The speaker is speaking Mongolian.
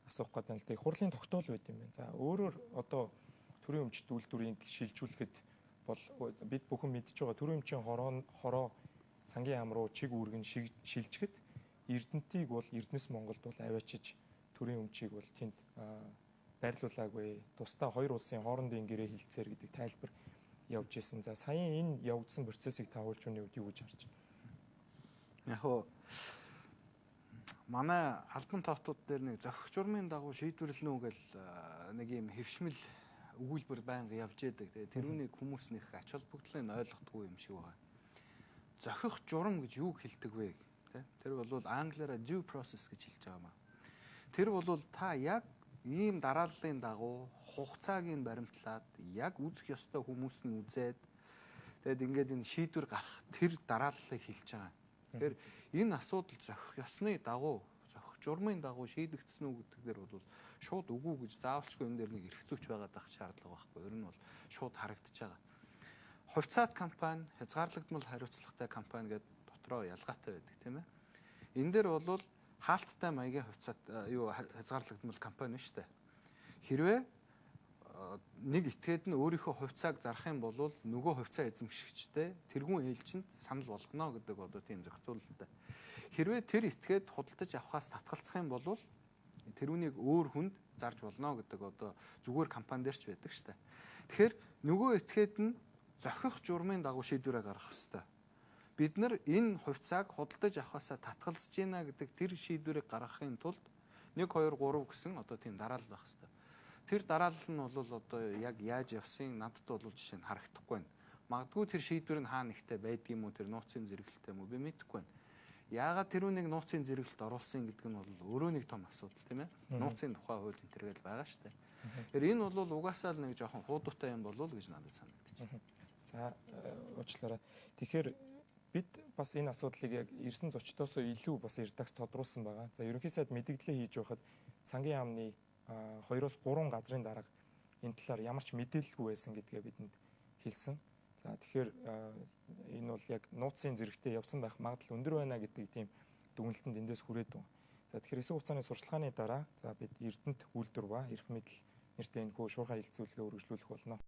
асуух гэдэг нь л дээ. Хурлын тогтоол байд юм байна. За өөрөөр одоо төрийн өмчт үйлдвэрийг шилжүүлэхэд бол бид бүхэн мэдж байгаа төрийн өмчийн хороо сангийн яам руу чиг үүргэн шилжихэд Эрдэнтийг бол Эрдэнэс Монголд бол аваачиж төрийн өмчийг бол тэнд байрлуулаагүй. Тусдаа хоёр улсын хоорондын гэрээ хилцээр гэдэг тайлбар явж исэн. За саяын энэ явагдсан процессыг таавуулж үний үед юу гэж харж байна? Яг хоо манай албан тоотууд дээр нэг зохих журмын дагуу шийдвэрлэнэ үү гэл нэг юм хэвшмэл өгүүлбэр байнга явж яадаг. Тэрүүнийг хүмүүс нэг ач холбогдлыг ойлгохгүй юм шиг байна. Зохих журам гэж юу хэлдэг вэ? Тэр бол англиараа due process гэж хэлж байгаа юм. Тэр бол та яг ийм дарааллын дагуу хугацааг нь баримтлаад яг үзэх ёстой хүмүүс нь үзээд тэгэд ингээд энэ шийдвэр гарах тэр дарааллыг хэлж байгаа. Тэгэхээр энэ асуудал зохих ёсны дагуу зохих журмын дагуу шийдэгдсэн үү гэдгээр бол шууд үгүй гэж заавалчгүй энэ дээр нэг эрхцүүч байгаад ах шаардлага байхгүй. Ер нь бол шууд харагдаж байгаа. Хувьцаат компани, хязгаарлагдмал хариуцлагатай компани гэдэг дотроо ялгаатай байдаг тийм ээ. Энэ дээр бол хаалттай маягийн хувьцаат хязгаарлагдмал компани шүү дээ. Хэрвээ нэг этгээд нь өөрийнхөө хувьцааг зарах юм бол нөгөө хувьцаа эзэмшигчтэй тэргүүн ээлжинд санал болгоно гэдэг одоо тийм зохицуулалттай. Хэрвээ тэр этгээд худалдаж авахаас татгалзах юм бол тэрүүнийг өөр хүнд зарж болно гэдэг одоо зүгээр компани дээр ч байдаг шүү дээ. Тэгэхээр нөгөө этгээд нь зохих журмын дагуу шийдвэрээ гаргах ёстой. Бид нар энэ хувьцааг худалдаж авахаас татгалзаж гинэ гэдэг тэр шийдвэрийг гаргахын тулд 1 2 3 гэсэн одоо тийм дараалал байх ёстой. Тэр дараалал нь бол одоо яг яаж явсан надад бол жишээ нь харагдахгүй байна. Магадгүй тэр шийдвэр нь хаана ихтэй байдаг юм уу, тэр нууцын зэрэгэлтэй юм уу би мэдэхгүй байна. Яагаад тэрүүнийг нууцын зэрэгэлт оруулсан гэдэг нь бол өөрөө нэг том асуудал тийм ээ. Нууцын тухай хууль энэ төргээл байгаа шүү дээ. Тэгэхээр энэ бол угаасаа л нэг жоохон хуудуутай юм болов уу гэж надад санагдаж байна. За уучлаарай. Тэгэхээр бид бас энэ асуудлыг яг ирсэн зочдоос илүү бас редакц тодруулсан байгаа. За ерөнхий сайд мэдээлэл хийж байхад сангийн яамны 2-3 газрын дарга энэ талаар ямар ч мэдээлэлгүй байсан гэдгээ бидэнд хэлсэн. За тэгэхээр энэ бол яг нууцын зэрэгтэй явсан байх магадлал өндөр байна гэдэг тийм дүгнэлтэнд эндээс хүрээд байна. За тэгэхээр эсрэг хугацааны сурчлагын дараа за бид Эрдэнэт үйлдвэр ба эрх мэдэл нэртэй энэ хөө шуурхай хилцүүлгээ үргэлжлүүлэх болно.